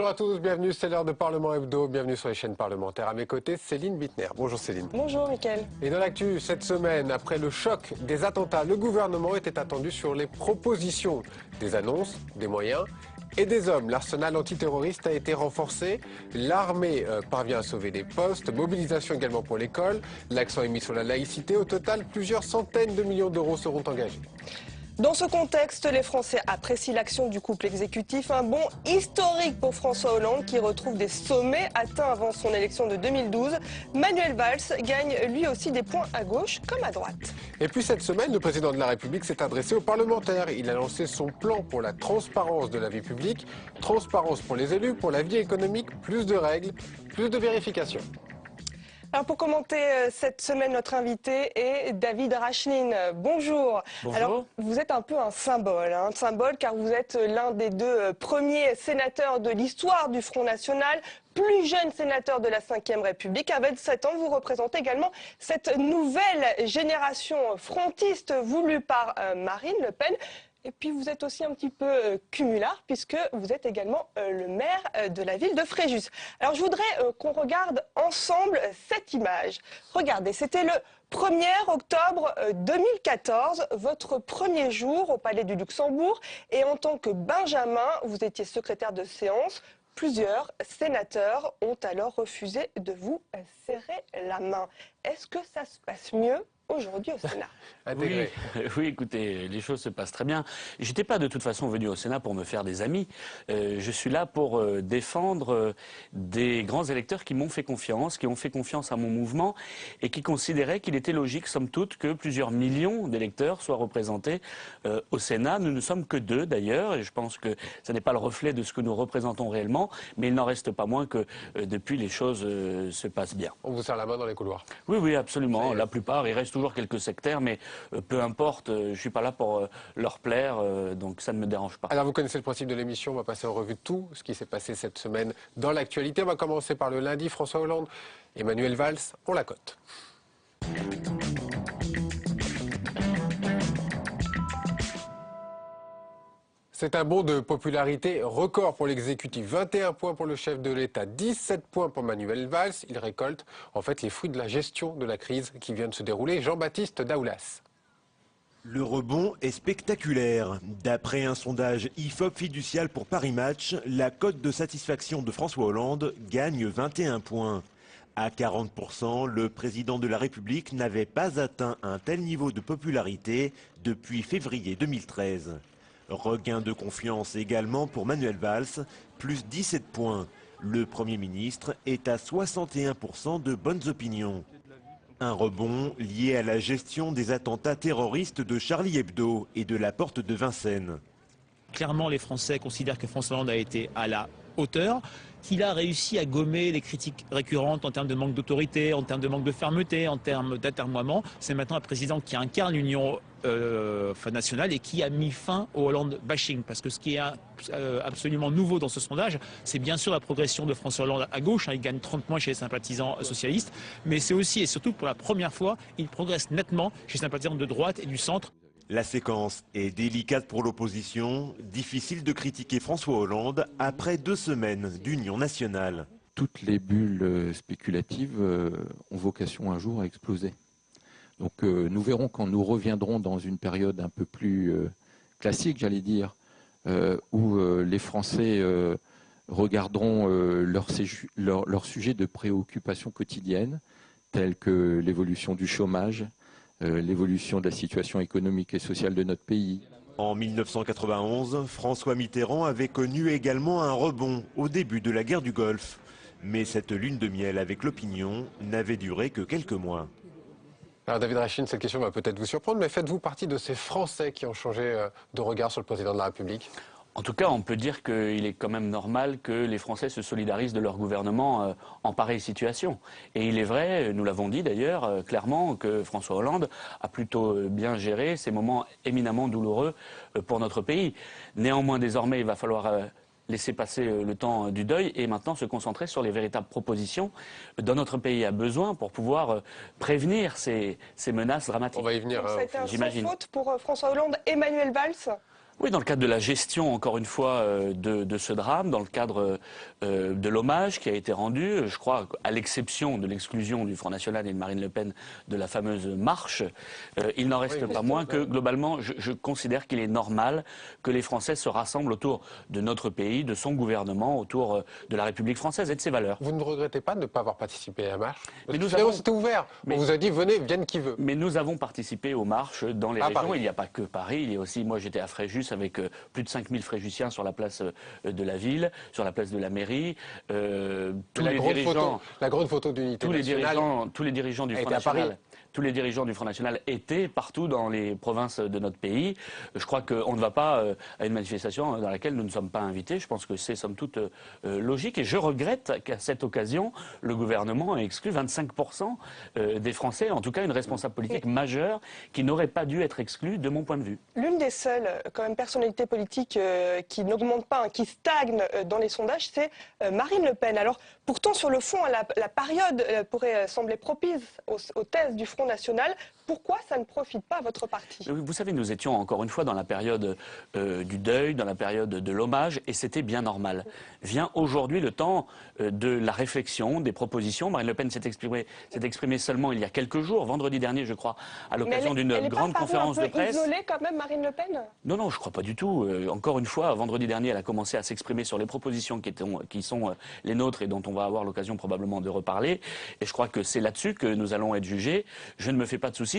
Bonjour à tous, bienvenue, c'est l'heure de Parlement Hebdo, bienvenue sur les chaînes parlementaires. À mes côtés, Céline Bittner. Bonjour Céline. Bonjour Mickaël. Et dans l'actu, cette semaine, après le choc des attentats, le gouvernement était attendu sur les propositions, des annonces, des moyens et des hommes. L'arsenal antiterroriste a été renforcé, l'armée parvient à sauver des postes, mobilisation également pour l'école, l'accent est mis sur la laïcité. Au total, plusieurs centaines de millions d'euros seront engagés. Dans ce contexte, les Français apprécient l'action du couple exécutif. Un bond historique pour François Hollande qui retrouve des sommets atteints avant son élection de 2012. Manuel Valls gagne lui aussi des points à gauche comme à droite. Et puis cette semaine, le président de la République s'est adressé aux parlementaires. Il a lancé son plan pour la transparence de la vie publique. Transparence pour les élus, pour la vie économique, plus de règles, plus de vérifications. Alors pour commenter cette semaine, notre invité est David Rachlin. Bonjour. Bonjour. Alors vous êtes un peu un symbole car vous êtes l'un des deux premiers sénateurs de l'histoire du Front National, plus jeune sénateur de la Ve République. À 27 ans, vous représentez également cette nouvelle génération frontiste voulue par Marine Le Pen. Et puis vous êtes aussi un petit peu cumulard puisque vous êtes également le maire de la ville de Fréjus. Alors je voudrais qu'on regarde ensemble cette image. Regardez, c'était le 1er octobre 2014, votre premier jour au Palais du Luxembourg. Et en tant que Benjamin, vous étiez secrétaire de séance. Plusieurs sénateurs ont alors refusé de vous serrer la main. Est-ce que ça se passe mieux aujourd'hui au Sénat? Oui, écoutez, les choses se passent très bien. Je n'étais pas de toute façon venu au Sénat pour me faire des amis. Je suis là pour défendre des grands électeurs qui m'ont fait confiance, qui ont fait confiance à mon mouvement et qui considéraient qu'il était logique, somme toute, que plusieurs millions d'électeurs soient représentés au Sénat. Nous ne sommes que deux d'ailleurs et je pense que ce n'est pas le reflet de ce que nous représentons réellement, mais il n'en reste pas moins que depuis les choses se passent bien. On vous serre la main dans les couloirs? Oui, absolument. La plupart, il reste toujours quelques sectaires, mais peu importe, je ne suis pas là pour leur plaire, donc ça ne me dérange pas. Alors vous connaissez le principe de l'émission, on va passer en revue tout ce qui s'est passé cette semaine dans l'actualité. On va commencer par le lundi, François Hollande, Emmanuel Valls, on la cote. C'est un bond de popularité record pour l'exécutif. 21 points pour le chef de l'État, 17 points pour Manuel Valls. Il récolte en fait les fruits de la gestion de la crise qui vient de se dérouler. Jean-Baptiste Daoulas. Le rebond est spectaculaire. D'après un sondage IFOP fiducial pour Paris Match, la cote de satisfaction de François Hollande gagne 21 points. À 40%, le président de la République n'avait pas atteint un tel niveau de popularité depuis février 2013. Regain de confiance également pour Manuel Valls, plus 17 points. Le Premier ministre est à 61% de bonnes opinions. Un rebond lié à la gestion des attentats terroristes de Charlie Hebdo et de la porte de Vincennes. Clairement, les Français considèrent que François Hollande a été à la hauteur, qu'il a réussi à gommer les critiques récurrentes en termes de manque d'autorité, en termes de manque de fermeté, en termes d'atermoiement. C'est maintenant un président qui incarne l'union nationale et qui a mis fin au Hollande bashing. Parce que ce qui est absolument nouveau dans ce sondage, c'est bien sûr la progression de François Hollande à gauche. Il gagne 30 points chez les sympathisants socialistes. Mais c'est aussi et surtout pour la première fois, il progresse nettement chez les sympathisants de droite et du centre. La séquence est délicate pour l'opposition. Difficile de critiquer François Hollande après 2 semaines d'union nationale. Toutes les bulles spéculatives ont vocation un jour à exploser. Donc nous verrons quand nous reviendrons dans une période un peu plus classique, j'allais dire, où les Français regarderont leur sujet de préoccupation quotidienne, tels que l'évolution du chômage, l'évolution de la situation économique et sociale de notre pays. En 1991, François Mitterrand avait connu également un rebond au début de la guerre du Golfe. Mais cette lune de miel avec l'opinion n'avait duré que quelques mois. Alors David Rachlin, cette question va peut-être vous surprendre, mais faites-vous partie de ces Français qui ont changé de regard sur le président de la République? En tout cas, on peut dire qu'il est quand même normal que les Français se solidarisent de leur gouvernement en pareille situation. Et il est vrai, nous l'avons dit d'ailleurs clairement, que François Hollande a plutôt bien géré ces moments éminemment douloureux pour notre pays. Néanmoins, désormais, il va falloir laisser passer le temps du deuil et maintenant se concentrer sur les véritables propositions dont notre pays a besoin pour pouvoir prévenir ces menaces dramatiques. On va y venir, Ça a été un sans j'imagine. faute pour François Hollande. Emmanuel Valls? Oui, dans le cadre de la gestion, encore une fois, de ce drame, dans le cadre de l'hommage qui a été rendu, je crois, à l'exception de l'exclusion du Front National et de Marine Le Pen de la fameuse marche, il n'en reste pas moins que, globalement, je considère qu'il est normal que les Français se rassemblent autour de notre pays, de son gouvernement, autour de la République française et de ses valeurs. Vous ne regrettez pas de ne pas avoir participé à la marche? Mais nous finalement, avons... c'était ouvert. On vous a dit, venez, vienne qui veut. Mais nous avons participé aux marches dans les régions. Paris. Il n'y a pas que Paris. Il y a aussi, moi j'étais à Fréjus avec plus de 5000 Fréjusiens sur la place de la ville, sur la place de la mairie. La grande photo d'unité nationale. Tous les dirigeants du Front National. Tous les dirigeants du Front National étaient partout dans les provinces de notre pays. Je crois qu'on ne va pas à une manifestation dans laquelle nous ne sommes pas invités. Je pense que c'est somme toute logique. Et je regrette qu'à cette occasion, le gouvernement ait exclu 25% des Français, en tout cas une responsable politique majeure, qui n'aurait pas dû être exclue de mon point de vue. L'une des seules quand même personnalités politiques qui n'augmente pas, qui stagne dans les sondages, c'est Marine Le Pen. Alors pourtant, sur le fond, la période pourrait sembler propice aux thèses du Front National. Pourquoi ça ne profite pas à votre parti? Vous savez, nous étions encore une fois dans la période du deuil, dans la période de l'hommage, et c'était bien normal. Vient aujourd'hui le temps de la réflexion, des propositions. Marine Le Pen s'est exprimée seulement il y a quelques jours, vendredi dernier, je crois, à l'occasion d'une grande conférence de presse. Isolée quand même, Marine Le Pen? Non, non, je ne crois pas du tout. Encore une fois, vendredi dernier, elle a commencé à s'exprimer sur les propositions qui sont les nôtres et dont on va avoir l'occasion probablement de reparler. Et je crois que c'est là-dessus que nous allons être jugés. Je ne me fais pas de soucis.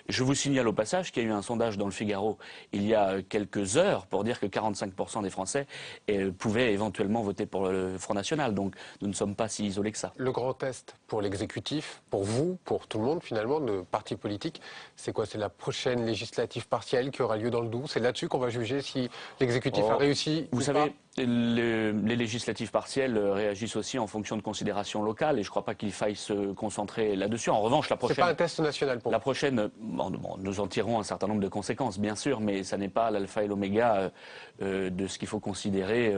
Je vous signale au passage qu'il y a eu un sondage dans le Figaro il y a quelques heures pour dire que 45% des Français pouvaient éventuellement voter pour le Front National. Donc nous ne sommes pas si isolés que ça. Le grand test pour l'exécutif, pour vous, pour tout le monde finalement, de partis politiques, c'est quoi? C'est la prochaine législative partielle qui aura lieu dans le Doubs? C'est là-dessus qu'on va juger si l'exécutif a réussi vous ou savez, pas? les législatives partielles réagissent aussi en fonction de considérations locales et je ne crois pas qu'il faille se concentrer là-dessus. En revanche, la prochaine... C'est pas un test national pour vous? La prochaine, nous en tirons un certain nombre de conséquences, bien sûr, mais ça n'est pas l'alpha et l'oméga de ce qu'il faut considérer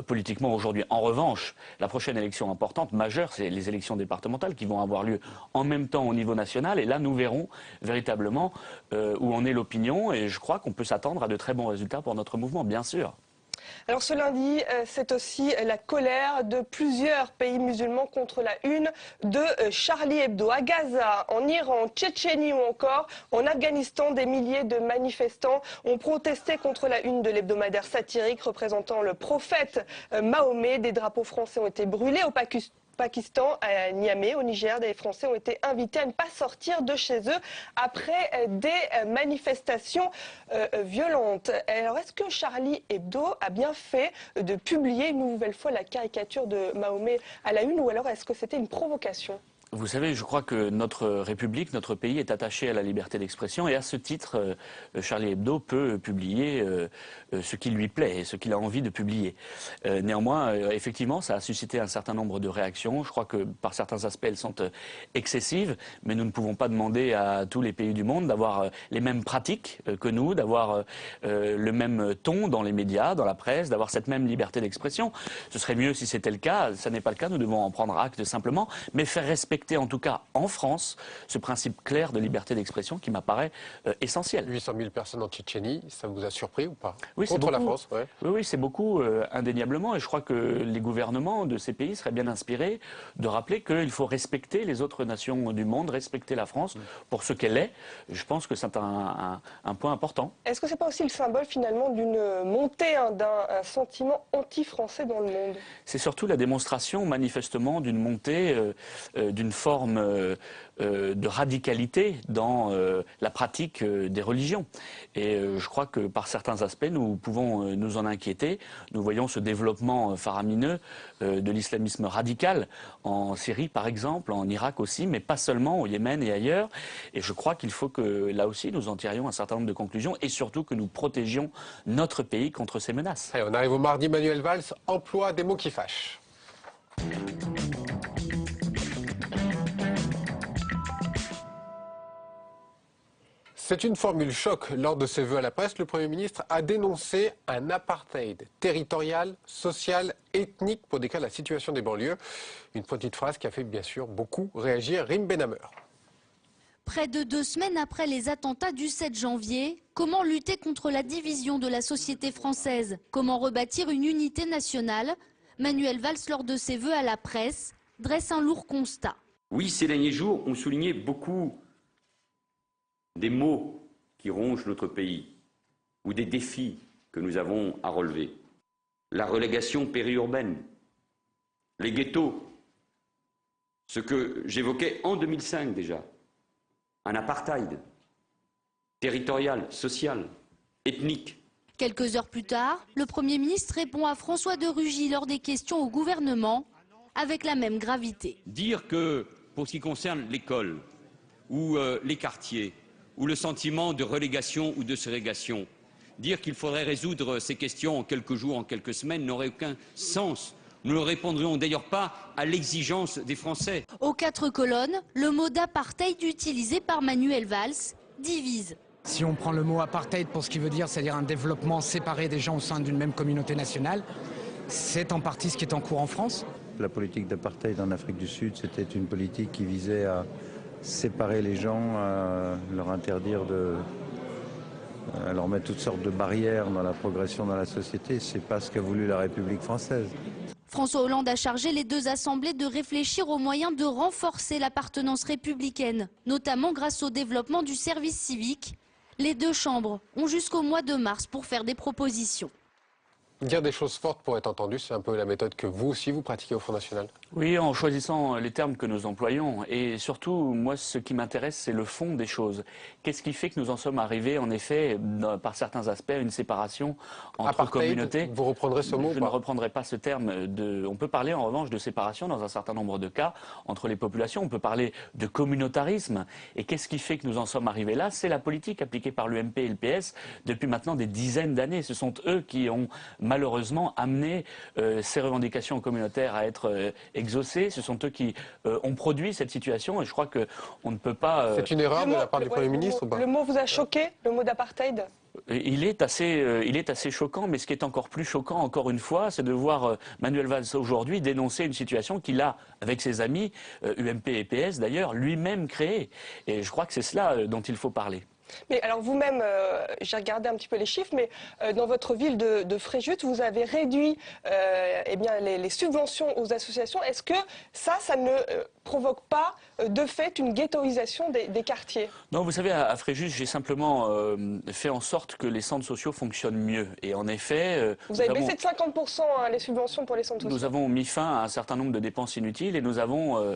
politiquement aujourd'hui. En revanche, la prochaine élection importante, majeure, c'est les élections départementales qui vont avoir lieu en même temps au niveau national et là, nous verrons véritablement où en est l'opinion et je crois qu'on peut s'attendre à de très bons résultats pour notre mouvement, bien sûr. Alors ce lundi, c'est aussi la colère de plusieurs pays musulmans contre la une de Charlie Hebdo. À Gaza, en Iran, en Tchétchénie ou encore en Afghanistan, des milliers de manifestants ont protesté contre la une de l'hebdomadaire satirique représentant le prophète Mahomet. Des drapeaux français ont été brûlés au Pakistan, à Niamey, au Niger, des Français ont été invités à ne pas sortir de chez eux après des manifestations violentes. Alors, est-ce que Charlie Hebdo a bien fait de publier une nouvelle fois la caricature de Mahomet à la une ou alors est-ce que c'était une provocation ? Vous savez, je crois que notre République, notre pays est attaché à la liberté d'expression et à ce titre, Charlie Hebdo peut publier ce qui lui plaît et ce qu'il a envie de publier. Néanmoins, effectivement, ça a suscité un certain nombre de réactions. Je crois que par certains aspects, elles sont excessives, mais nous ne pouvons pas demander à tous les pays du monde d'avoir les mêmes pratiques que nous, d'avoir le même ton dans les médias, dans la presse, d'avoir cette même liberté d'expression. Ce serait mieux si c'était le cas. Ça n'est pas le cas. Nous devons en prendre acte simplement, mais faire respecter en tout cas en France ce principe clair de liberté d'expression qui m'apparaît essentiel. 800 000 personnes en Tchétchénie, ça vous a surpris ou pas? Oui, contre la France, ouais. Oui, c'est beaucoup, indéniablement. Et je crois que les gouvernements de ces pays seraient bien inspirés de rappeler qu'il faut respecter les autres nations du monde, respecter la France pour ce qu'elle est. Je pense que c'est un point important. Est-ce que ce n'est pas aussi le symbole finalement d'une montée d'un sentiment anti-français dans le monde? C'est surtout la démonstration manifestement d'une montée, d'une forme de radicalité dans la pratique des religions. Et je crois que par certains aspects, nous pouvons nous en inquiéter. Nous voyons ce développement faramineux de l'islamisme radical en Syrie, par exemple, en Irak aussi, mais pas seulement, au Yémen et ailleurs. Et je crois qu'il faut que, là aussi, nous en tirions un certain nombre de conclusions et surtout que nous protégions notre pays contre ces menaces. Allez, on arrive au mardi. Manuel Valls, emploi des mots qui fâchent. C'est une formule choc. Lors de ses vœux à la presse, le Premier ministre a dénoncé un apartheid territorial, social, ethnique pour décrire la situation des banlieues. Une petite phrase qui a fait bien sûr beaucoup réagir Rim Benhammer. Près de 2 semaines après les attentats du 7 janvier, comment lutter contre la division de la société française? Comment rebâtir une unité nationale? Manuel Valls, lors de ses vœux à la presse, dresse un lourd constat. Oui, ces derniers jours ont souligné beaucoup des maux qui rongent notre pays ou des défis que nous avons à relever. La relégation périurbaine, les ghettos, ce que j'évoquais en 2005 déjà, un apartheid territorial, social, ethnique. Quelques heures plus tard, le Premier ministre répond à François de Rugy lors des questions au gouvernement avec la même gravité. Dire que, pour ce qui concerne l'école ou les quartiers, ou le sentiment de relégation ou de ségrégation, dire qu'il faudrait résoudre ces questions en quelques jours, en quelques semaines, n'aurait aucun sens. Nous ne répondrions d'ailleurs pas à l'exigence des Français. Aux 4 colonnes, le mot d'apartheid utilisé par Manuel Valls divise. Si on prend le mot apartheid pour ce qu'il veut dire, c'est-à-dire un développement séparé des gens au sein d'une même communauté nationale, c'est en partie ce qui est en cours en France. La politique d'apartheid en Afrique du Sud, c'était une politique qui visait à séparer les gens, à leur interdire à leur mettre toutes sortes de barrières dans la progression dans la société. C'est pas ce qu'a voulu la République française. François Hollande a chargé les 2 assemblées de réfléchir aux moyens de renforcer l'appartenance républicaine, notamment grâce au développement du service civique. Les 2 chambres ont jusqu'au mois de mars pour faire des propositions. Dire des choses fortes pour être entendu, c'est un peu la méthode que vous aussi vous pratiquez au Front National. Oui, en choisissant les termes que nous employons. Et surtout, moi, ce qui m'intéresse, c'est le fond des choses. Qu'est-ce qui fait que nous en sommes arrivés, en effet, par certains aspects, à une séparation entre Apartheid, communautés? Vous reprendrez ce mot? Je ne reprendrai pas ce terme. On peut parler, en revanche, de séparation dans un certain nombre de cas entre les populations. On peut parler de communautarisme. Et qu'est-ce qui fait que nous en sommes arrivés là? C'est la politique appliquée par l'UMP et le PS depuis maintenant des dizaines d'années. Ce sont eux qui ont malheureusement amené ces revendications communautaires à être exaucées. Ce sont eux qui ont produit cette situation et je crois qu'on ne peut pas... C'est une erreur de la part du Premier ministre ou pas? Le mot vous a choqué, le mot d'apartheid? Il est assez choquant, mais ce qui est encore plus choquant, encore une fois, c'est de voir Manuel Valls aujourd'hui dénoncer une situation qu'il a, avec ses amis, UMP et PS d'ailleurs, lui-même créée. Et je crois que c'est cela dont il faut parler. Mais alors vous-même, j'ai regardé un petit peu les chiffres, mais dans votre ville de Fréjus, vous avez réduit eh bien, les subventions aux associations. Est-ce que ça ne provoque pas de fait une ghettoisation des quartiers? Non, vous savez, à Fréjus, j'ai simplement fait en sorte que les centres sociaux fonctionnent mieux. Et en effet... vous avez baissé de 50% les subventions pour les centres sociaux. Nous avons mis fin à un certain nombre de dépenses inutiles et nous avons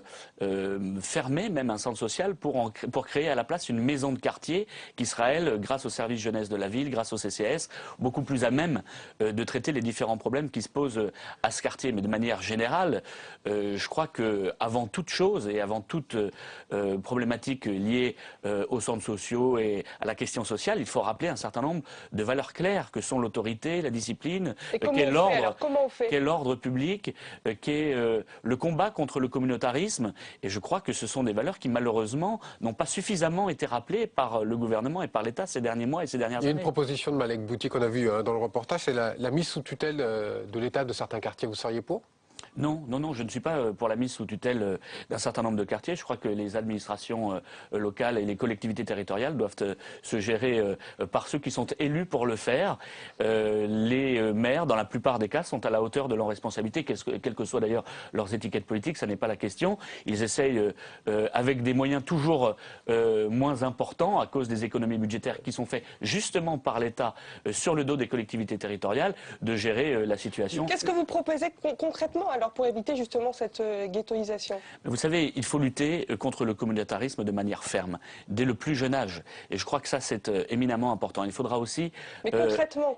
fermé même un centre social pour créer à la place une maison de quartier qui sera, elle, grâce au service jeunesse de la ville, grâce au CCAS, beaucoup plus à même de traiter les différents problèmes qui se posent à ce quartier. Mais de manière générale, je crois qu'avant toute chose et avant toute problématique liée aux centres sociaux et à la question sociale, il faut rappeler un certain nombre de valeurs claires que sont l'autorité, la discipline, qu'est l'ordre public, qu'est le combat contre le communautarisme. Et je crois que ce sont des valeurs qui, malheureusement, n'ont pas suffisamment été rappelées par le gouvernement et par l'État ces derniers mois et ces dernières années. Il y a une proposition de Malek Bouti qu'on a vue dans le reportage, c'est la mise sous tutelle de l'État de certains quartiers. Vous seriez pour ? Non, je ne suis pas pour la mise sous tutelle d'un certain nombre de quartiers. Je crois que les administrations locales et les collectivités territoriales doivent se gérer par ceux qui sont élus pour le faire. Les maires, dans la plupart des cas, sont à la hauteur de leurs responsabilités, quelles que soient d'ailleurs leurs étiquettes politiques, ça n'est pas la question. Ils essayent, avec des moyens toujours moins importants, à cause des économies budgétaires qui sont faites justement par l'État sur le dos des collectivités territoriales, de gérer la situation. Qu'est-ce que vous proposez concrètement alors pour éviter justement cette ghettoisation? Vous savez, il faut lutter contre le communautarisme de manière ferme, dès le plus jeune âge. Et je crois que ça, c'est éminemment important. Il faudra aussi... Mais concrètement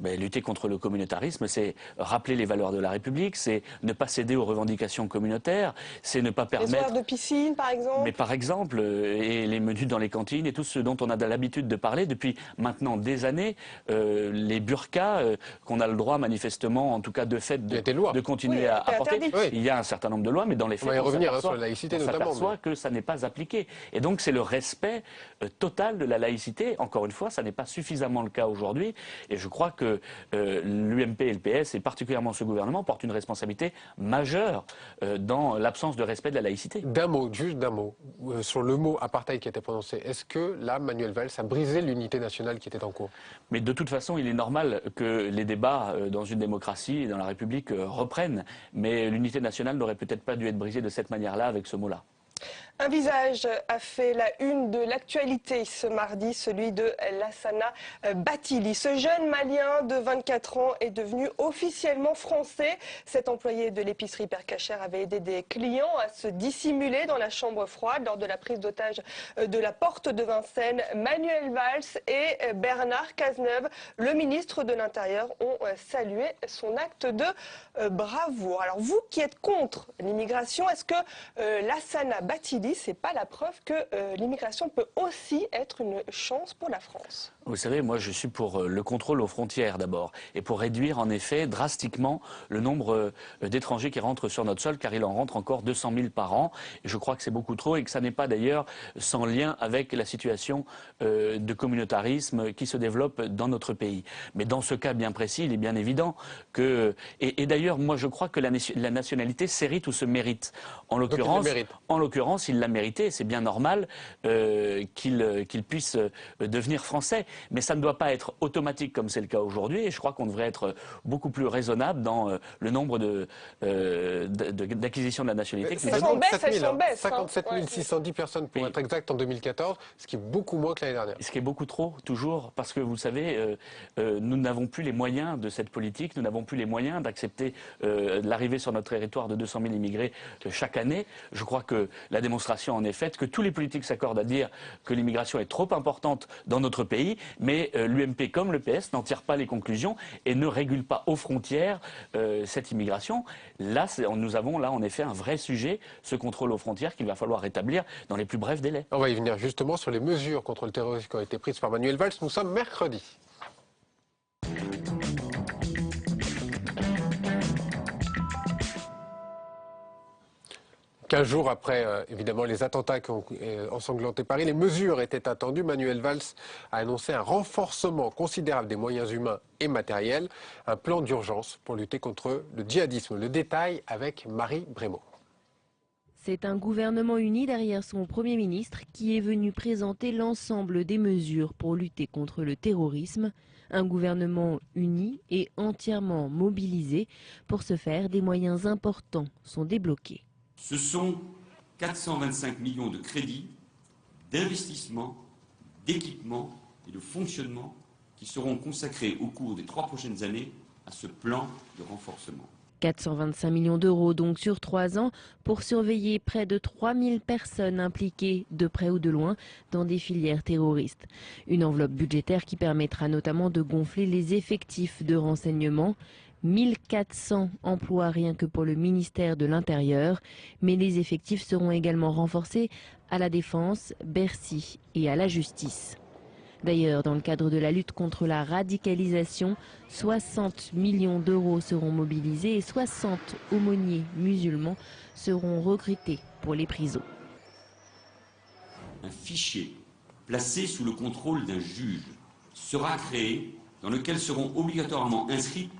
lutter contre le communautarisme, c'est rappeler les valeurs de la République, c'est ne pas céder aux revendications communautaires, c'est ne pas permettre... Les horaires de piscine, par exemple? Mais par exemple, et les menus dans les cantines, et tout ce dont on a l'habitude de parler depuis maintenant des années, les burqas, qu'on a le droit manifestement, en tout cas de fait, de continuer continuer à porter. interdit. Il y a un certain nombre de lois, mais dans les faits, On va y revenir sur la laïcité notamment. On s'aperçoit que ça n'est pas appliqué. Et donc c'est le respect total de la laïcité. Encore une fois, ça n'est pas suffisamment le cas aujourd'hui. Et je crois que l'UMP et le PS, et particulièrement ce gouvernement, portent une responsabilité majeure dans l'absence de respect de la laïcité. D'un mot, juste d'un mot, sur le mot apartheid qui a été prononcé. Est-ce que là, Manuel Valls a brisé l'unité nationale qui était en cours? Mais de toute façon, il est normal que les débats dans une démocratie et dans la République reprennent. Mais l'unité nationale n'aurait peut-être pas dû être brisée de cette manière-là, avec ce mot-là. Un visage a fait la une de l'actualité ce mardi, celui de Lassana Bathily. Ce jeune Malien de 24 ans est devenu officiellement français. Cet employé de l'épicerie Père Cachère avait aidé des clients à se dissimuler dans la chambre froide lors de la prise d'otage de la porte de Vincennes. Manuel Valls et Bernard Cazeneuve, le ministre de l'Intérieur, ont salué son acte de bravoure. Alors vous qui êtes contre l'immigration, est-ce que Lassana Bathily, c'est pas la preuve que l'immigration peut aussi être une chance pour la France? Vous savez, moi je suis pour le contrôle aux frontières d'abord, et pour réduire en effet drastiquement le nombre d'étrangers qui rentrent sur notre sol, car il en rentre encore 200 000 par an. Et je crois que c'est beaucoup trop et que ça n'est pas d'ailleurs sans lien avec la situation de communautarisme qui se développe dans notre pays. Mais dans ce cas bien précis, il est bien évident que... Et d'ailleurs, moi je crois que la nationalité s'hérite ou se mérite. En l'occurrence, il l'a mérité, c'est bien normal qu'il puisse devenir français. Mais ça ne doit pas être automatique comme c'est le cas aujourd'hui. Et je crois qu'on devrait être beaucoup plus raisonnable dans le nombre d'acquisitions de la nationalité. Ça s'en baisse. 57 610 personnes pour être exact en 2014, ce qui est beaucoup moins que l'année dernière. Ce qui est beaucoup trop, toujours, parce que vous savez, nous n'avons plus les moyens de cette politique, nous n'avons plus les moyens d'accepter l'arrivée sur notre territoire de 200 000 immigrés chaque année. Je crois que la démonstration en est faite, que tous les politiques s'accordent à dire que l'immigration est trop importante dans notre pays, mais l'UMP comme le PS n'en tire pas les conclusions et ne régule pas aux frontières cette immigration. Là, nous avons là en effet un vrai sujet, ce contrôle aux frontières qu'il va falloir rétablir dans les plus brefs délais. On va y venir justement sur les mesures contre le terrorisme qui ont été prises par Manuel Valls. Nous sommes mercredi. 15 jours après, évidemment, les attentats qui ont ensanglanté Paris, les mesures étaient attendues. Manuel Valls a annoncé un renforcement considérable des moyens humains et matériels, un plan d'urgence pour lutter contre le djihadisme. Le détail avec Marie Brémaud. C'est un gouvernement uni derrière son Premier ministre qui est venu présenter l'ensemble des mesures pour lutter contre le terrorisme. Un gouvernement uni et entièrement mobilisé. Pour ce faire, des moyens importants sont débloqués. Ce sont 425 millions de crédits, d'investissement, d'équipement et de fonctionnement qui seront consacrés au cours des 3 prochaines années à ce plan de renforcement. 425 millions d'euros donc sur 3 ans pour surveiller près de 3000 personnes impliquées de près ou de loin dans des filières terroristes. Une enveloppe budgétaire qui permettra notamment de gonfler les effectifs de renseignement. 1400 emplois rien que pour le ministère de l'Intérieur, mais les effectifs seront également renforcés à la Défense, Bercy et à la Justice. D'ailleurs, dans le cadre de la lutte contre la radicalisation, 60 millions d'euros seront mobilisés et 60 aumôniers musulmans seront recrutés pour les prisons. Un fichier placé sous le contrôle d'un juge sera créé dans lequel seront obligatoirement inscrits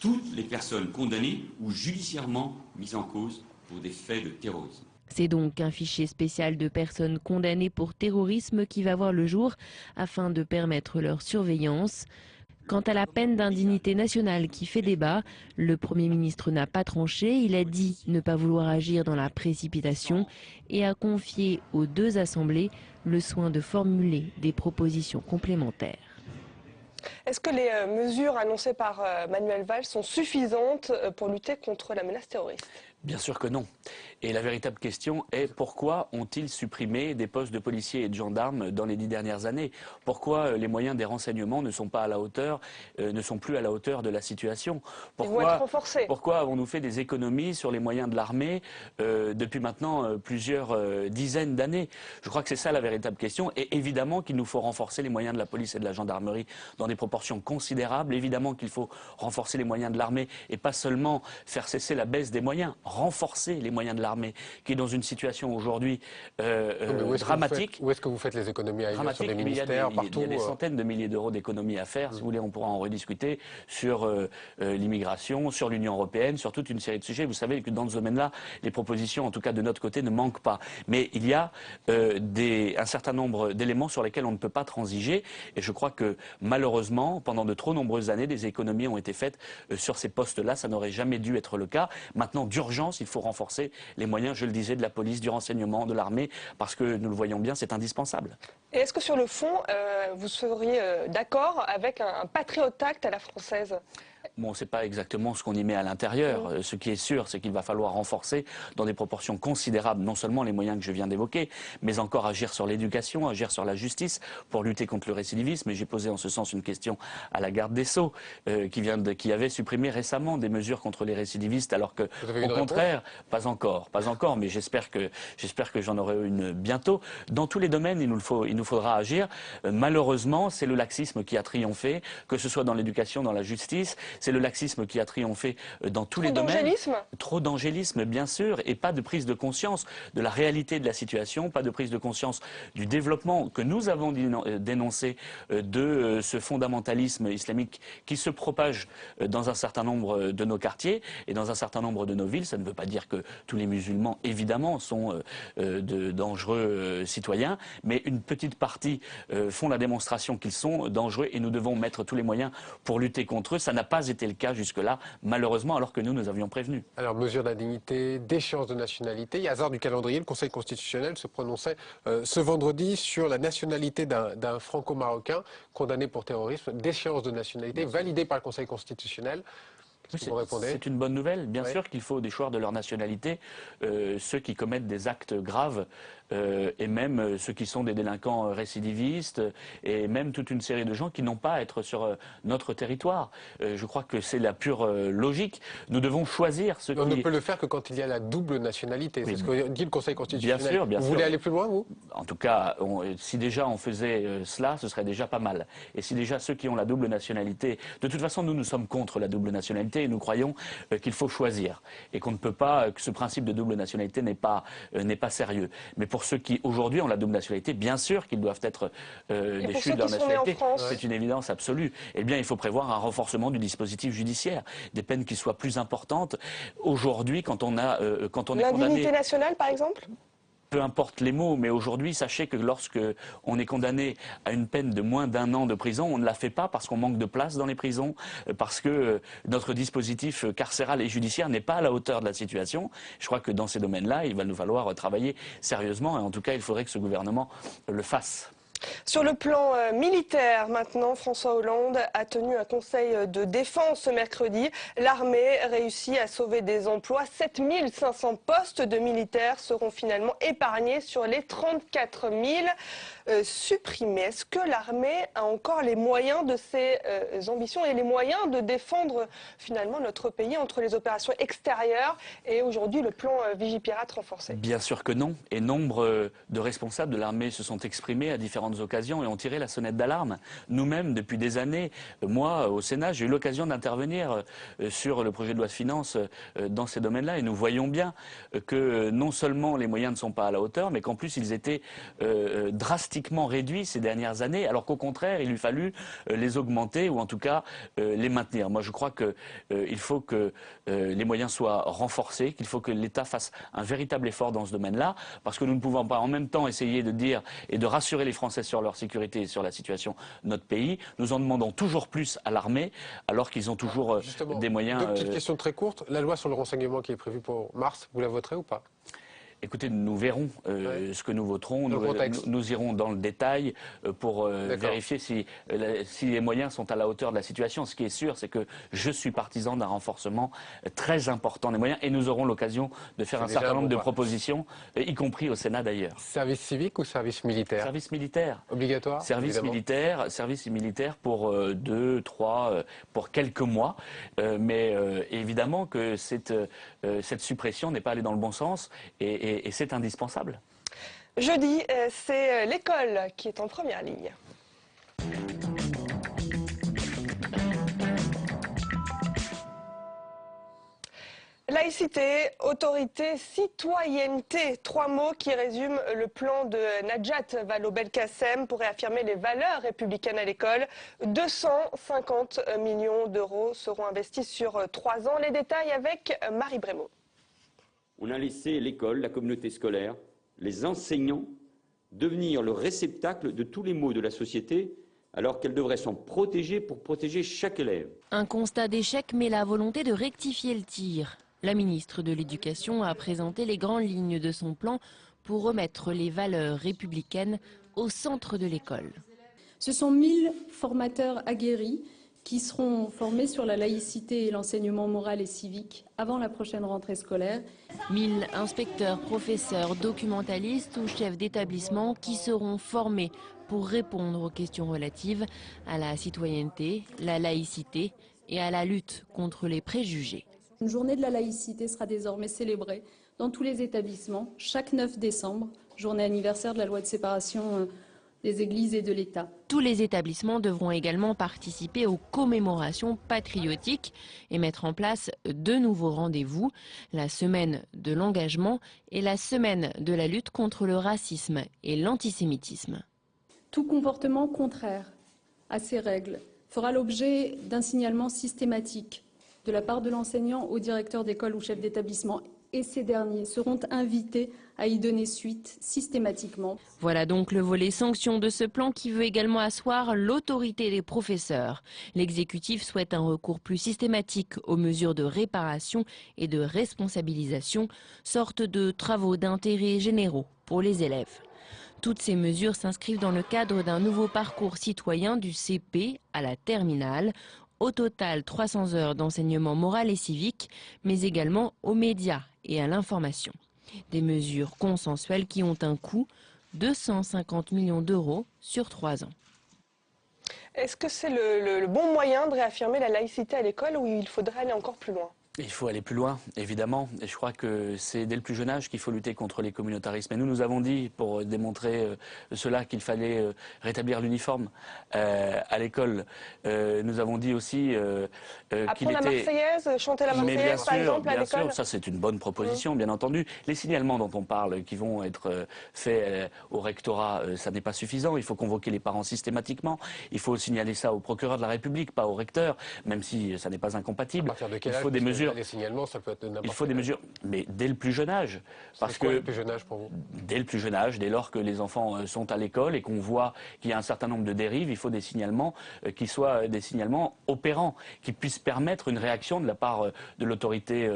toutes les personnes condamnées ou judiciairement mises en cause pour des faits de terrorisme. C'est donc un fichier spécial de personnes condamnées pour terrorisme qui va voir le jour afin de permettre leur surveillance. Quant à la peine d'indignité nationale qui fait débat, le Premier ministre n'a pas tranché. Il a dit ne pas vouloir agir dans la précipitation et a confié aux 2 assemblées le soin de formuler des propositions complémentaires. Est-ce que les mesures annoncées par Manuel Valls sont suffisantes pour lutter contre la menace terroriste ? Bien sûr que non. Et la véritable question est pourquoi ont-ils supprimé des postes de policiers et de gendarmes dans les 10 dernières années? Pourquoi les moyens des renseignements ne sont pas à la hauteur, ne sont plus à la hauteur de la situation? Pourquoi avons-nous fait des économies sur les moyens de l'armée depuis maintenant plusieurs dizaines d'années? Je crois que c'est ça la véritable question. Et évidemment qu'il nous faut renforcer les moyens de la police et de la gendarmerie dans des proportions considérables. Évidemment qu'il faut renforcer les moyens de l'armée et pas seulement faire cesser la baisse des moyens. Renforcer les moyens de l'armée, qui est dans une situation aujourd'hui dramatique. Où est-ce que vous faites les économies ailleurs, sur des ministères, partout? Il y a des centaines de milliers d'euros d'économies à faire. Si vous voulez, on pourra en rediscuter sur l'immigration, sur l'Union européenne, sur toute une série de sujets. Vous savez que dans ce domaine-là, les propositions, en tout cas de notre côté, ne manquent pas. Mais il y a un certain nombre d'éléments sur lesquels on ne peut pas transiger. Et je crois que malheureusement, pendant de trop nombreuses années, des économies ont été faites sur ces postes-là. Ça n'aurait jamais dû être le cas. Maintenant, d'urgence, il faut renforcer les moyens, je le disais, de la police, du renseignement, de l'armée, parce que nous le voyons bien, c'est indispensable. Et est-ce que sur le fond, vous seriez d'accord avec un Patriot Act à la française ? Bon, on ne sait pas exactement ce qu'on y met à l'intérieur. Ce qui est sûr, c'est qu'il va falloir renforcer dans des proportions considérables, non seulement les moyens que je viens d'évoquer, mais encore agir sur l'éducation, agir sur la justice pour lutter contre le récidivisme. Et j'ai posé en ce sens une question à la garde des Sceaux, qui avait supprimé récemment des mesures contre les récidivistes, alors que, au contraire, pas encore, mais j'espère que j'en aurai une bientôt. Dans tous les domaines, il nous faudra agir. Malheureusement, c'est le laxisme qui a triomphé, que ce soit dans l'éducation, dans la justice. C'est le laxisme qui a triomphé dans tous les domaines. Trop d'angélisme, bien sûr, et pas de prise de conscience de la réalité de la situation, pas de prise de conscience du développement que nous avons dénoncé de ce fondamentalisme islamique qui se propage dans un certain nombre de nos quartiers et dans un certain nombre de nos villes. Ça ne veut pas dire que tous les musulmans, évidemment, sont de dangereux citoyens, mais une petite partie font la démonstration qu'ils sont dangereux et nous devons mettre tous les moyens pour lutter contre eux. Ça n'a pas été le cas jusque-là, malheureusement, alors que nous avions prévenu. Alors, mesure d'indignité, d'échéance de nationalité, hasard du calendrier, le Conseil constitutionnel se prononçait ce vendredi sur la nationalité d'un franco-marocain condamné pour terrorisme, d'échéance de nationalité, validée par le Conseil constitutionnel. C'est une bonne nouvelle. Bien sûr qu'il faut déchoir de leur nationalité ceux qui commettent des actes graves et même ceux qui sont des délinquants récidivistes et même toute une série de gens qui n'ont pas à être sur notre territoire. Je crois que c'est la pure logique. Nous devons choisir ceux qui... On ne peut le faire que quand il y a la double nationalité. C'est ce que dit le Conseil constitutionnel. Bien sûr, bien sûr. Vous voulez aller plus loin, vous? En tout cas, si déjà on faisait cela, ce serait déjà pas mal. Et si déjà ceux qui ont la double nationalité... De toute façon, nous sommes contre la double nationalité et nous croyons qu'il faut choisir. Et qu'on ne peut pas... que ce principe de double nationalité n'est pas sérieux. Mais pour ceux qui aujourd'hui ont la double nationalité, bien sûr qu'ils doivent être déchus de leur nationalité. C'est une évidence absolue. Eh bien, il faut prévoir un renforcement du dispositif judiciaire, des peines qui soient plus importantes. Aujourd'hui, quand on est condamné... L'indignité nationale, par exemple ? Peu importe les mots, mais aujourd'hui, sachez que lorsque on est condamné à une peine de moins d'1 an de prison, on ne la fait pas parce qu'on manque de place dans les prisons, parce que notre dispositif carcéral et judiciaire n'est pas à la hauteur de la situation. Je crois que dans ces domaines-là, il va nous falloir travailler sérieusement et en tout cas, il faudrait que ce gouvernement le fasse. Sur le plan militaire, maintenant, François Hollande a tenu un conseil de défense ce mercredi. L'armée réussit à sauver des emplois. 7500 postes de militaires seront finalement épargnés sur les 34 000 supprimés. Est-ce que l'armée a encore les moyens de ses ambitions et les moyens de défendre finalement notre pays entre les opérations extérieures et aujourd'hui le plan Vigipirate renforcé? Bien sûr que non. Et nombre de responsables de l'armée se sont exprimés à différentes occasions et ont tiré la sonnette d'alarme. Nous-mêmes, depuis des années, moi, au Sénat, j'ai eu l'occasion d'intervenir sur le projet de loi de finances dans ces domaines-là et nous voyons bien que non seulement les moyens ne sont pas à la hauteur, mais qu'en plus ils étaient drastiquement réduits ces dernières années, alors qu'au contraire, il lui fallu les augmenter ou en tout cas les maintenir. Moi, je crois qu'il faut que les moyens soient renforcés, qu'il faut que l'État fasse un véritable effort dans ce domaine-là, parce que nous ne pouvons pas en même temps essayer de dire et de rassurer les Français sur leur sécurité et sur la situation de notre pays. Nous en demandons toujours plus à l'armée, alors qu'ils ont toujours des moyens... Deux petites questions très courtes. La loi sur le renseignement qui est prévue pour mars, vous la voterez ou pas ? Écoutez, nous verrons ce que nous voterons. Nous irons dans le détail pour vérifier si les moyens sont à la hauteur de la situation. Ce qui est sûr, c'est que je suis partisan d'un renforcement très important des moyens et nous aurons l'occasion de faire un certain nombre de propositions, y compris au Sénat d'ailleurs. Service civique ou service militaire? Service militaire. Obligatoire? Service militaire pour 2, 3, pour quelques mois. Mais évidemment que cette suppression n'est pas allée dans le bon sens et c'est indispensable. Jeudi, c'est l'école qui est en première ligne. Laïcité, autorité, citoyenneté, 3 mots qui résument le plan de Najat Vallaud-Belkacem pour réaffirmer les valeurs républicaines à l'école. 250 millions d'euros seront investis sur 3 ans. Les détails avec Marie Brémaud. On a laissé l'école, la communauté scolaire, les enseignants devenir le réceptacle de tous les maux de la société alors qu'elle devrait s'en protéger pour protéger chaque élève. Un constat d'échec mais la volonté de rectifier le tir. La ministre de l'Éducation a présenté les grandes lignes de son plan pour remettre les valeurs républicaines au centre de l'école. Ce sont 1000 formateurs aguerris qui seront formés sur la laïcité et l'enseignement moral et civique avant la prochaine rentrée scolaire. 1000 inspecteurs, professeurs, documentalistes ou chefs d'établissement qui seront formés pour répondre aux questions relatives à la citoyenneté, la laïcité et à la lutte contre les préjugés. Une journée de la laïcité sera désormais célébrée dans tous les établissements, chaque 9 décembre, journée anniversaire de la loi de séparation des églises et de l'État. Tous les établissements devront également participer aux commémorations patriotiques et mettre en place 2 nouveaux rendez-vous, la semaine de l'engagement et la semaine de la lutte contre le racisme et l'antisémitisme. Tout comportement contraire à ces règles fera l'objet d'un signalement systématique de la part de l'enseignant au directeur d'école ou chef d'établissement, et ces derniers seront invités à y donner suite systématiquement. Voilà donc le volet sanction de ce plan qui veut également asseoir l'autorité des professeurs. L'exécutif souhaite un recours plus systématique aux mesures de réparation et de responsabilisation, sorte de travaux d'intérêt généraux pour les élèves. Toutes ces mesures s'inscrivent dans le cadre d'un nouveau parcours citoyen du CP à la terminale. Au total, 300 heures d'enseignement moral et civique, mais également aux médias et à l'information. Des mesures consensuelles qui ont un coût, 250 millions d'euros sur 3 ans. Est-ce que c'est le bon moyen de réaffirmer la laïcité à l'école ou il faudrait aller encore plus loin ? Il faut aller plus loin, évidemment, et je crois que c'est dès le plus jeune âge qu'il faut lutter contre les communautarismes. Et nous avons dit, pour démontrer cela, qu'il fallait rétablir l'uniforme à l'école. Nous avons dit aussi qu'il était... la Marseillaise, chanter la Marseillaise, par exemple, à l'école. Bien sûr, ça c'est une bonne proposition, bien entendu. Les signalements dont on parle, qui vont être faits au rectorat, ça n'est pas suffisant. Il faut convoquer les parents systématiquement. Il faut signaler ça au procureur de la République, pas au recteur, même si ça n'est pas incompatible. À partir de quel âge ? Il faut des mesures. Les signalements, ça peut être n'importe Il faut des mesures, mais dès le plus jeune âge. Parce que le plus jeune âge pour vous ? Dès le plus jeune âge, dès lors que les enfants sont à l'école et qu'on voit qu'il y a un certain nombre de dérives, il faut des signalements qui soient des signalements opérants, qui puissent permettre une réaction de la part de l'autorité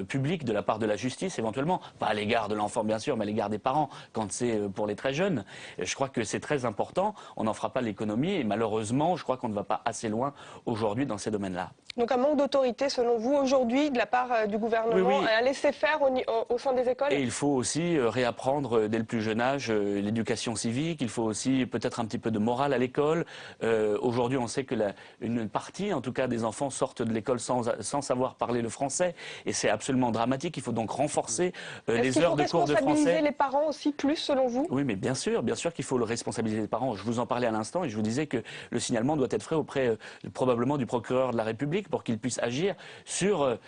publique, de la part de la justice éventuellement, pas à l'égard de l'enfant bien sûr, mais à l'égard des parents quand c'est pour les très jeunes. Je crois que c'est très important. On n'en fera pas l'économie et malheureusement, je crois qu'on ne va pas assez loin aujourd'hui dans ces domaines-là. Donc un manque d'autorité, selon vous, aujourd'hui, de la part du gouvernement, oui. à laisser faire au sein des écoles ? Et il faut aussi réapprendre dès le plus jeune âge l'éducation civique, il faut aussi peut-être un petit peu de morale à l'école. Aujourd'hui, on sait que une partie, en tout cas, des enfants sortent de l'école sans savoir parler le français, et c'est absolument dramatique. Il faut donc renforcer les heures de cours de français. Est-ce qu'il faut responsabiliser les parents aussi plus, selon vous ? Oui, mais bien sûr qu'il faut le responsabiliser les parents. Je vous en parlais à l'instant et je vous disais que le signalement doit être fait auprès probablement du procureur de la République pour qu'il puisse agir sur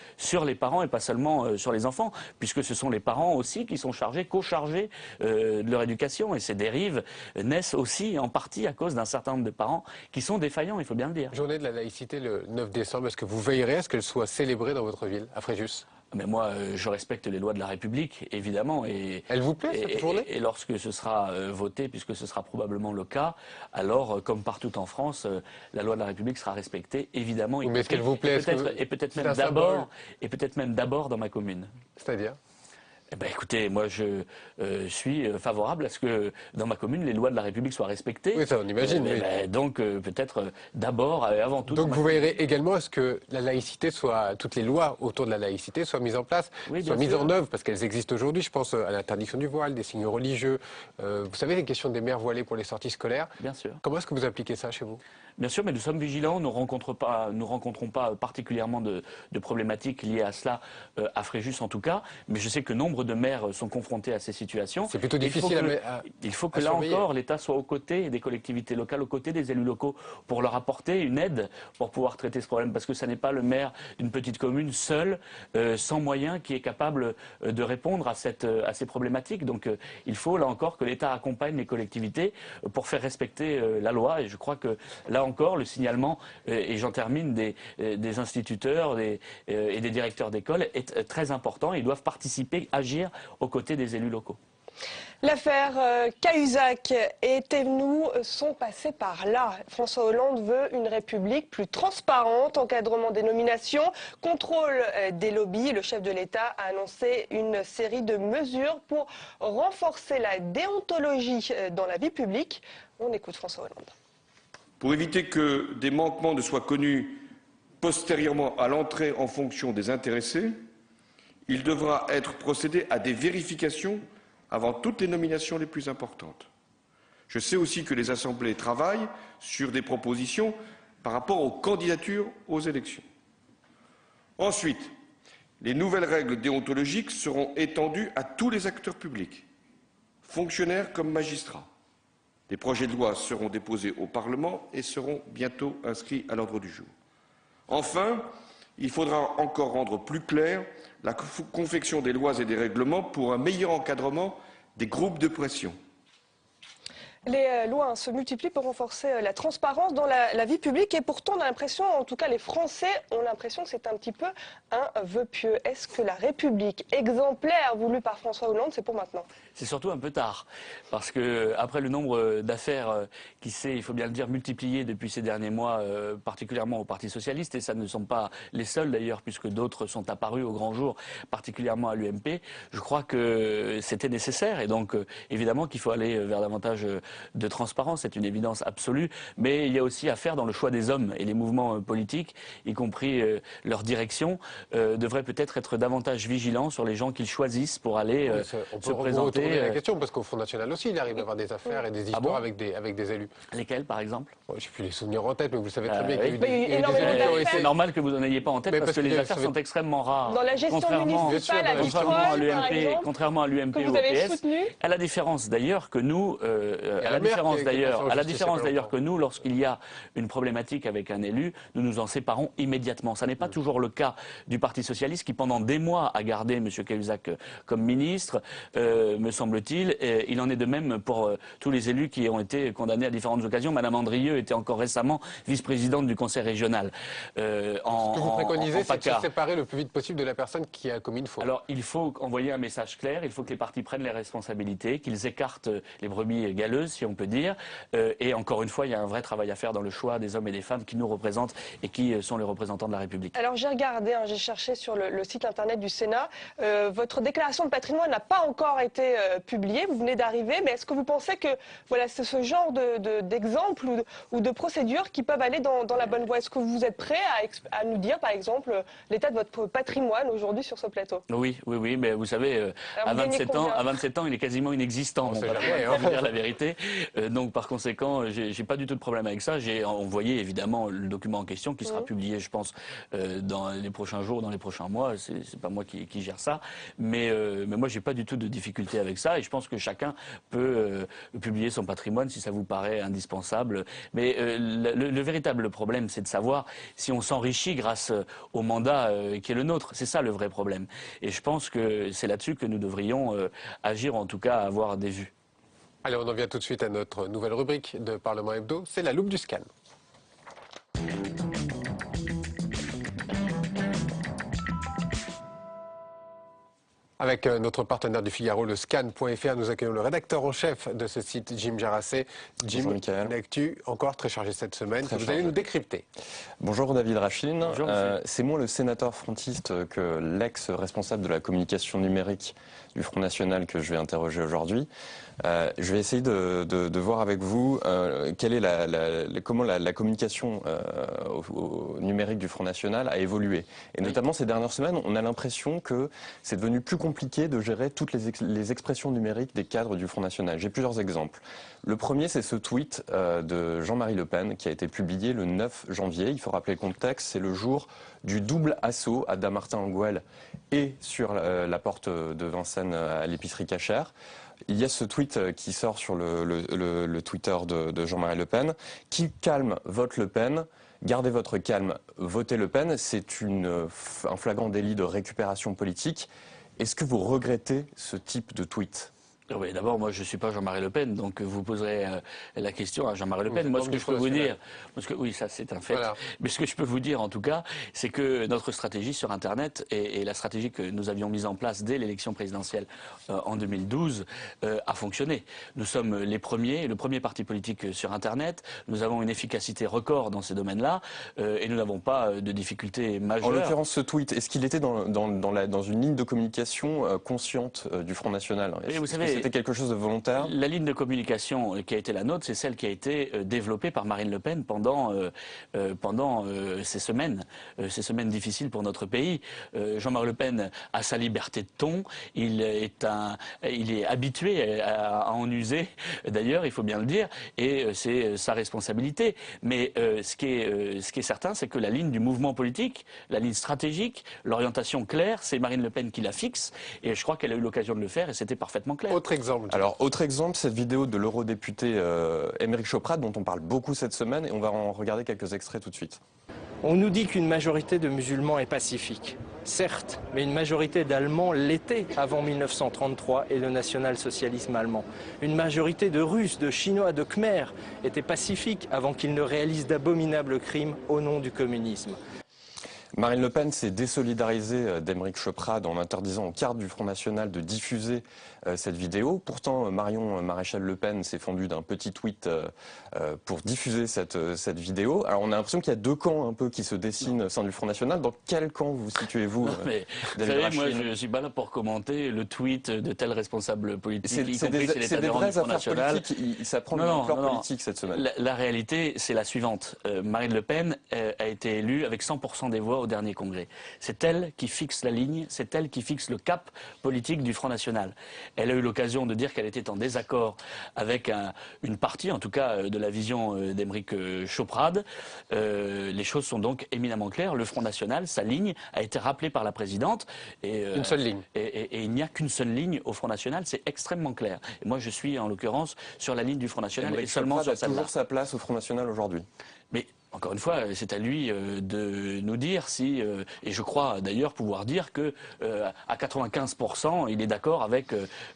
les parents et pas seulement sur les enfants, puisque ce sont les parents aussi qui sont co-chargés de leur éducation. Et ces dérives naissent aussi en partie à cause d'un certain nombre de parents qui sont défaillants, il faut bien le dire. Journée de la laïcité le 9 décembre, est-ce que vous veillerez à ce qu'elle soit célébrée dans votre ville, à Fréjus ? Mais moi, je respecte les lois de la République, évidemment. Elle vous plaît, cette journée ? Et lorsque ce sera voté, puisque ce sera probablement le cas, alors, comme partout en France, la loi de la République sera respectée, évidemment. Mais est-ce qu'elle vous plaît ? Et peut-être même d'abord dans ma commune. C'est-à-dire ? Eh ben, écoutez, moi je suis favorable à ce que dans ma commune les lois de la République soient respectées. Oui, ça on imagine. Oui. Donc peut-être d'abord et avant tout. Donc vous verrez également à ce que la laïcité toutes les lois autour de la laïcité soient mises en place, soient mises en œuvre, parce qu'elles existent aujourd'hui. Je pense à l'interdiction du voile, des signes religieux. Vous savez, les questions des mères voilées pour les sorties scolaires. Bien sûr. Comment est-ce que vous appliquez ça chez vous? Bien sûr, mais nous sommes vigilants. Nous rencontrons pas particulièrement de problématiques liées à cela, à Fréjus en tout cas. Mais je sais que nombre de maires sont confrontés à ces situations. C'est plutôt difficile il faut que là encore, l'État soit aux côtés des collectivités locales, aux côtés des élus locaux, pour leur apporter une aide pour pouvoir traiter ce problème. Parce que ce n'est pas le maire d'une petite commune seul, sans moyens, qui est capable de répondre à ces problématiques. Donc il faut là encore que l'État accompagne les collectivités pour faire respecter la loi. Et je crois que là encore, le signalement, et j'en termine, des instituteurs et des directeurs d'école est très important. Ils doivent participer, agir aux côtés des élus locaux. L'affaire Cahuzac et Thévenoud sont passés par là. François Hollande veut une République plus transparente, encadrement des nominations, contrôle des lobbies. Le chef de l'État a annoncé une série de mesures pour renforcer la déontologie dans la vie publique. On écoute François Hollande. Pour éviter que des manquements ne soient connus postérieurement à l'entrée en fonction des intéressés, il devra être procédé à des vérifications avant toutes les nominations les plus importantes. Je sais aussi que les assemblées travaillent sur des propositions par rapport aux candidatures aux élections. Ensuite, les nouvelles règles déontologiques seront étendues à tous les acteurs publics, fonctionnaires comme magistrats. Des projets de loi seront déposés au Parlement et seront bientôt inscrits à l'ordre du jour. Enfin, il faudra encore rendre plus claire la confection des lois et des règlements pour un meilleur encadrement des groupes de pression. Les lois se multiplient pour renforcer la transparence dans la vie publique et pourtant on a l'impression, en tout cas les Français ont l'impression que c'est un petit peu un vœu pieux. Est-ce que la République exemplaire voulue par François Hollande, c'est pour maintenant? C'est surtout un peu tard, parce que après le nombre d'affaires qui s'est, il faut bien le dire, multiplié depuis ces derniers mois, particulièrement au Parti socialiste, et ça ne sont pas les seuls d'ailleurs, puisque d'autres sont apparus au grand jour, particulièrement à l'UMP, je crois que c'était nécessaire, et donc évidemment qu'il faut aller vers davantage de transparence, c'est une évidence absolue, mais il y a aussi à faire dans le choix des hommes, et les mouvements politiques, y compris leur direction, devraient peut-être être davantage vigilants sur les gens qu'ils choisissent pour aller se présenter. La question, parce qu'au Front National aussi, il arrive d'avoir des affaires et des histoires avec des élus. Lesquels, par exemple? Je n'ai plus les souvenirs en tête, mais vous savez très bien qu'il y a eu des... C'est normal que vous n'en ayez pas en tête, parce que les affaires sont extrêmement rares. Dans la gestion municipale, contrairement à l'UMP ou au PS, à la différence d'ailleurs que nous, lorsqu'il y a une problématique avec un élu, nous nous en séparons immédiatement. Ça n'est pas toujours le cas du Parti socialiste, qui pendant des mois a gardé M. Cahuzac comme ministre, me semble-t-il. Il en est de même pour tous les élus qui ont été condamnés à différentes occasions. Madame Andrieux était encore récemment vice-présidente du conseil régional. Ce que vous préconisez, c'est de se séparer le plus vite possible de la personne qui a commis une faute. Alors, il faut envoyer un message clair, il faut que les partis prennent les responsabilités, qu'ils écartent les brebis galeuses, si on peut dire. Et encore une fois, il y a un vrai travail à faire dans le choix des hommes et des femmes qui nous représentent et qui sont les représentants de la République. Alors, j'ai regardé, j'ai cherché sur le site internet du Sénat. Votre déclaration de patrimoine n'a pas encore été publiée, vous venez d'arriver, mais est-ce que vous pensez que voilà, c'est ce genre d'exemples ou de procédures qui peuvent aller dans la bonne voie? Est-ce que vous êtes prêt à nous dire, par exemple, l'état de votre patrimoine aujourd'hui sur ce plateau? Oui, mais vous savez, à 27 ans, il est quasiment inexistant. On va dire la vérité. Donc, par conséquent, j'ai pas du tout de problème avec ça. J'ai envoyé, évidemment, le document en question qui sera publié, je pense, dans les prochains jours, dans les prochains mois. C'est pas moi qui gère ça. Mais moi, j'ai pas du tout de difficulté avec ça. Et je pense que chacun peut publier son patrimoine si ça vous paraît indispensable. Mais le véritable problème, c'est de savoir si on s'enrichit grâce au mandat qui est le nôtre. C'est ça le vrai problème. Et je pense que c'est là-dessus que nous devrions agir, en tout cas avoir des vues. Allez, on en vient tout de suite à notre nouvelle rubrique de Parlement Hebdo, c'est la loupe du scan. Avec notre partenaire du Figaro, le scan.fr, nous accueillons le rédacteur en chef de ce site, Jim Jarassé. Jim, l'actu encore très chargée cette semaine, vous allez nous décrypter. Bonjour David Rachin. C'est moi le sénateur frontiste que l'ex-responsable de la communication numérique du Front National que je vais interroger aujourd'hui. Je vais essayer de voir avec vous quelle est comment la communication au numérique du Front National a évolué. Et notamment ces dernières semaines, on a l'impression que c'est devenu plus compliqué de gérer toutes les expressions numériques des cadres du Front National. J'ai plusieurs exemples. Le premier, c'est ce tweet de Jean-Marie Le Pen qui a été publié le 9 janvier. Il faut rappeler le contexte, c'est le jour du double assaut à Damartin-en-Gouel et sur la porte de Vincennes à l'épicerie Cachère. Il y a ce tweet qui sort sur le Twitter de Jean-Marie Le Pen. Qui calme vote Le Pen. Gardez votre calme, votez Le Pen. C'est un flagrant délit de récupération politique. Est-ce que vous regrettez ce type de tweet ? Oui, d'abord, moi, je ne suis pas Jean-Marie Le Pen, donc vous poserez la question à Jean-Marie Le Pen. Moi, ce que je peux vous dire, oui, ça, c'est un fait. Voilà. Mais ce que je peux vous dire, en tout cas, c'est que notre stratégie sur Internet et la stratégie que nous avions mise en place dès l'élection présidentielle en 2012 a fonctionné. Nous sommes le premier parti politique sur Internet. Nous avons une efficacité record dans ces domaines-là et nous n'avons pas de difficultés majeures. En l'occurrence, ce tweet, est-ce qu'il était dans une ligne de communication consciente du Front National ? Vous savez, c'était quelque chose de volontaire ? La ligne de communication qui a été la nôtre, c'est celle qui a été développée par Marine Le Pen pendant ces semaines difficiles pour notre pays. Jean-Marie Le Pen a sa liberté de ton, il est habitué à en user, d'ailleurs, il faut bien le dire, et c'est sa responsabilité. Mais ce qui est certain, c'est que la ligne du mouvement politique, la ligne stratégique, l'orientation claire, c'est Marine Le Pen qui la fixe, et je crois qu'elle a eu l'occasion de le faire, et c'était parfaitement clair. Autre exemple. Alors, autre exemple, cette vidéo de l'eurodéputé Aymeric Chauprade, dont on parle beaucoup cette semaine, et on va en regarder quelques extraits tout de suite. On nous dit qu'une majorité de musulmans est pacifique. Certes, mais une majorité d'Allemands l'était avant 1933 et le national-socialisme allemand. Une majorité de Russes, de Chinois, de Khmers était pacifique avant qu'ils ne réalisent d'abominables crimes au nom du communisme. Marine Le Pen s'est désolidarisée d'Aymeric Chauprade en interdisant aux cadres du Front National de diffuser cette vidéo. Pourtant, Marion Maréchal Le Pen s'est fendue d'un petit tweet pour diffuser cette vidéo. Alors, on a l'impression qu'il y a deux camps un peu qui se dessinent au sein du Front National. Dans quel camp vous situez-vous, Vous savez, moi, je ne suis pas là pour commenter le tweet de tel responsable politique. C'est des vraies affaires politiques. Ça prend une ampleur politique cette semaine. La réalité, c'est la suivante. Marine Le Pen a été élue avec 100% des voix au dernier congrès. C'est elle qui fixe la ligne, c'est elle qui fixe le cap politique du Front National. Elle a eu l'occasion de dire qu'elle était en désaccord avec une partie, en tout cas, de la vision d'Aymeric Chauprade. Les choses sont donc éminemment claires. Le Front National, sa ligne, a été rappelée par la présidente. Une seule ligne. Et il n'y a qu'une seule ligne au Front National, c'est extrêmement clair. Et moi, je suis, en l'occurrence, sur la ligne du Front National et seulement sur celle-là. A toujours sa place au Front National aujourd'hui. Mais encore une fois, c'est à lui de nous dire si, et je crois d'ailleurs pouvoir dire que à 95%, il est d'accord avec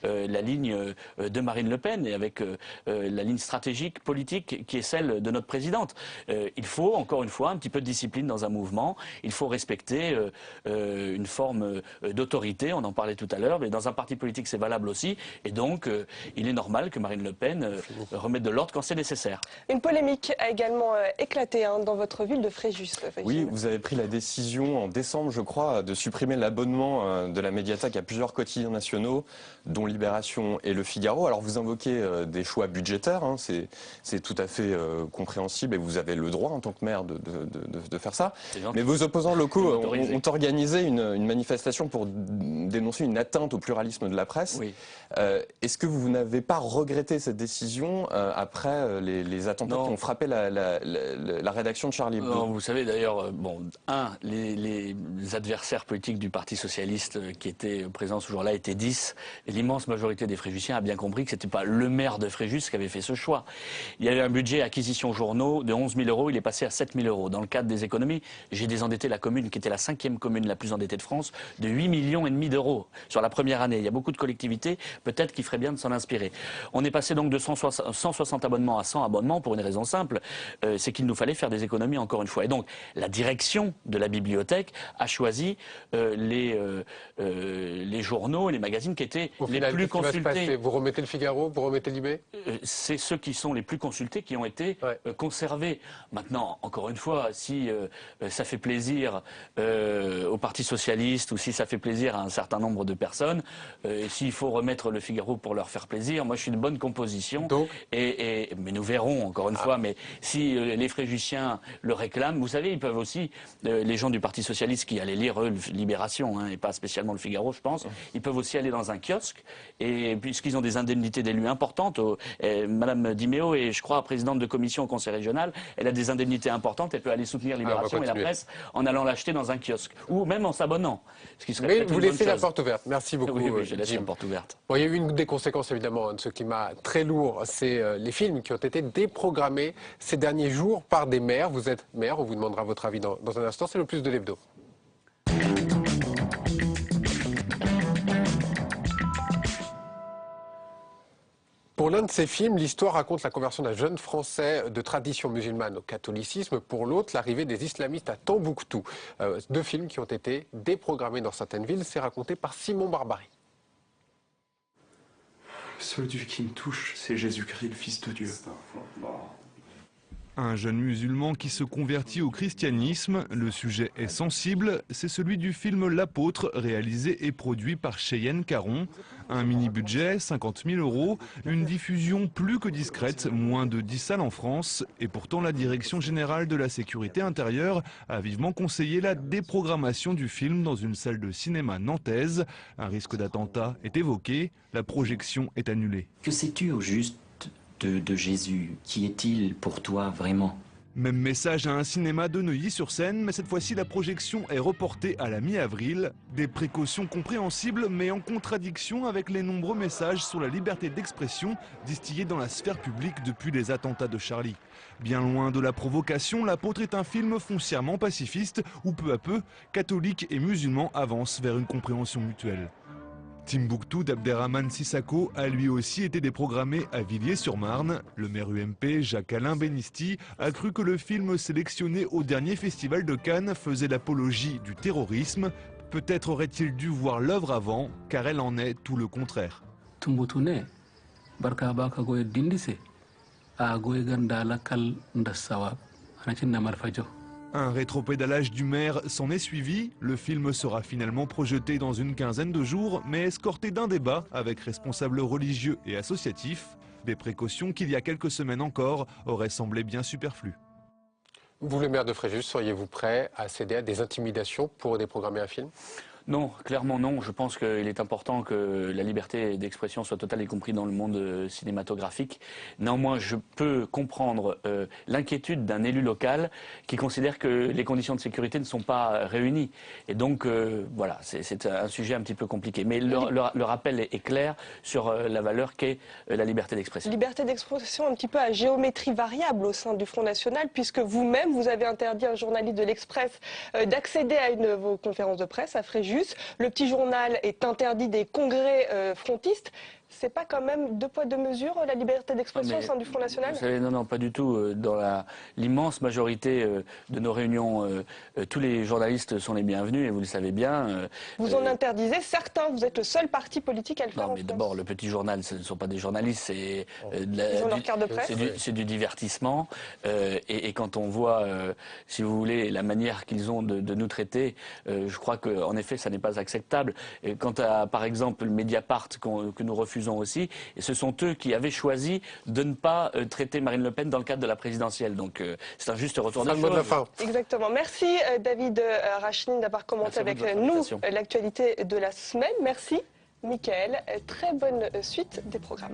la ligne de Marine Le Pen et avec la ligne stratégique, politique qui est celle de notre présidente. Il faut, encore une fois, un petit peu de discipline dans un mouvement. Il faut respecter une forme d'autorité, on en parlait tout à l'heure, mais dans un parti politique, c'est valable aussi. Et donc, il est normal que Marine Le Pen remette de l'ordre quand c'est nécessaire. Une polémique a également éclaté dans votre ville de Fréjus. Oui, vous avez pris la décision en décembre, je crois, de supprimer l'abonnement de la Médiathèque à plusieurs quotidiens nationaux, dont Libération et Le Figaro. Alors vous invoquez des choix budgétaires, hein, c'est tout à fait compréhensible et vous avez le droit en tant que maire de faire ça. Mais vos opposants locaux ont organisé une manifestation pour dénoncer une atteinte au pluralisme de la presse. Oui. Est-ce que vous n'avez pas regretté cette décision après les attentats qui ont frappé la rédaction de Charlie Hebdo? Non, vous savez d'ailleurs, les adversaires politiques du Parti Socialiste qui étaient présents ce jour-là étaient 10. Et l'immense majorité des Fréjusiens a bien compris que ce n'était pas le maire de Fréjus qui avait fait ce choix. Il y avait un budget acquisition journaux de 11 000 €, il est passé à 7 000 €. Dans le cadre des économies, j'ai désendetté la commune qui était la 5e commune la plus endettée de France de 8,5 millions d'euros sur la première année. Il y a beaucoup de collectivités, peut-être qu'il ferait bien de s'en inspirer. On est passé donc de 160 abonnements à 100 abonnements pour une raison simple, c'est qu'il nous fallait faire des économies encore une fois. Et donc, la direction de la bibliothèque a choisi les journaux, les magazines qui étaient les plus consultés. Vous remettez le Figaro, vous remettez Libé? C'est ceux qui sont les plus consultés qui ont été conservés. Maintenant, encore une fois, si ça fait plaisir au Parti socialiste ou si ça fait plaisir à un certain nombre de personnes, s'il faut remettre le Figaro pour leur faire plaisir, moi je suis de bonne composition. Donc mais nous verrons encore une fois, mais si les Fréjussiens le réclament, vous savez, ils peuvent aussi, les gens du Parti socialiste qui allaient lire Libération, hein, et pas spécialement le Figaro, je pense, ils peuvent aussi aller dans un kiosque, et puisqu'ils ont des indemnités d'élus importantes, Madame Di Meo est, je crois, présidente de commission au Conseil régional, elle a des indemnités importantes, elle peut aller soutenir Libération et la presse en allant l'acheter dans un kiosque, ou même en s'abonnant. Ce qui serait mais vous laissez la porte ouverte. Merci beaucoup. Oui, je laisse la porte ouverte. Bon, il y a eu une des conséquences, évidemment, de ce climat très lourd, c'est les films qui ont été déprogrammés ces derniers jours par des maires. Vous êtes maire, on vous demandera votre avis dans un instant. C'est le plus de l'hebdo. Pour l'un de ces films, l'histoire raconte la conversion d'un jeune Français de tradition musulmane au catholicisme. Pour l'autre, l'arrivée des islamistes à Tombouctou. Deux films qui ont été déprogrammés dans certaines villes. C'est raconté par Simon Barbary. Le seul Dieu qui me touche, c'est Jésus-Christ, le Fils de Dieu. Un jeune musulman qui se convertit au christianisme, le sujet est sensible, c'est celui du film L'Apôtre, réalisé et produit par Cheyenne Caron. Un mini-budget, 50 000 €, une diffusion plus que discrète, moins de 10 salles en France, et pourtant la Direction générale de la sécurité intérieure a vivement conseillé la déprogrammation du film dans une salle de cinéma nantaise. Un risque d'attentat est évoqué, la projection est annulée. Que sais-tu au juste de Jésus? Qui est-il pour toi vraiment? Même message à un cinéma de Neuilly-sur-Seine, mais cette fois-ci la projection est reportée à la mi-avril. Des précautions compréhensibles, mais en contradiction avec les nombreux messages sur la liberté d'expression distillés dans la sphère publique depuis les attentats de Charlie. Bien loin de la provocation, L'Apôtre est un film foncièrement pacifiste où peu à peu, catholiques et musulmans avancent vers une compréhension mutuelle. Timbuktu d'Abderrahmane Sissako a lui aussi été déprogrammé à Villiers-sur-Marne. Le maire UMP, Jacques-Alain Benisti, a cru que le film sélectionné au dernier festival de Cannes faisait l'apologie du terrorisme. Peut-être aurait-il dû voir l'œuvre avant, car elle en est tout le contraire. Un rétropédalage du maire s'en est suivi. Le film sera finalement projeté dans une quinzaine de jours, mais escorté d'un débat avec responsables religieux et associatifs. Des précautions qu'il y a quelques semaines encore auraient semblé bien superflues. Vous, le maire de Fréjus, seriez-vous prêt à céder à des intimidations pour déprogrammer un film ? Non, clairement non. Je pense qu'il est important que la liberté d'expression soit totale, y compris dans le monde cinématographique. Néanmoins, je peux comprendre l'inquiétude d'un élu local qui considère que les conditions de sécurité ne sont pas réunies. Et donc, voilà, c'est un sujet un petit peu compliqué. Mais le rappel est clair sur la valeur qu'est la liberté d'expression. Liberté d'expression un petit peu à géométrie variable au sein du Front National, puisque vous-même, vous avez interdit à un journaliste de l'Express d'accéder à une de vos conférences de presse à Fréjus. Le petit journal est interdit des congrès frontistes. C'est pas quand même deux poids deux mesures, la liberté d'expression au sein du Front National ? Vous savez, non, pas du tout. Dans l'immense majorité de nos réunions, tous les journalistes sont les bienvenus, et vous le savez bien. Vous en interdisez certains, vous êtes le seul parti politique à le faire en France. D'abord, le petit journal, ce ne sont pas des journalistes, c'est du divertissement. Et quand on voit, si vous voulez, la manière qu'ils ont de nous traiter, je crois qu'en effet, ça n'est pas acceptable. Et quant à, par exemple, le Mediapart que nous refusons aussi, et ce sont eux qui avaient choisi de ne pas traiter Marine Le Pen dans le cadre de la présidentielle. Donc c'est un juste retour de choses. Exactement. Merci David Rachin d'avoir commenté avec nous l'actualité de la semaine. Merci Mickaël. Très bonne suite des programmes.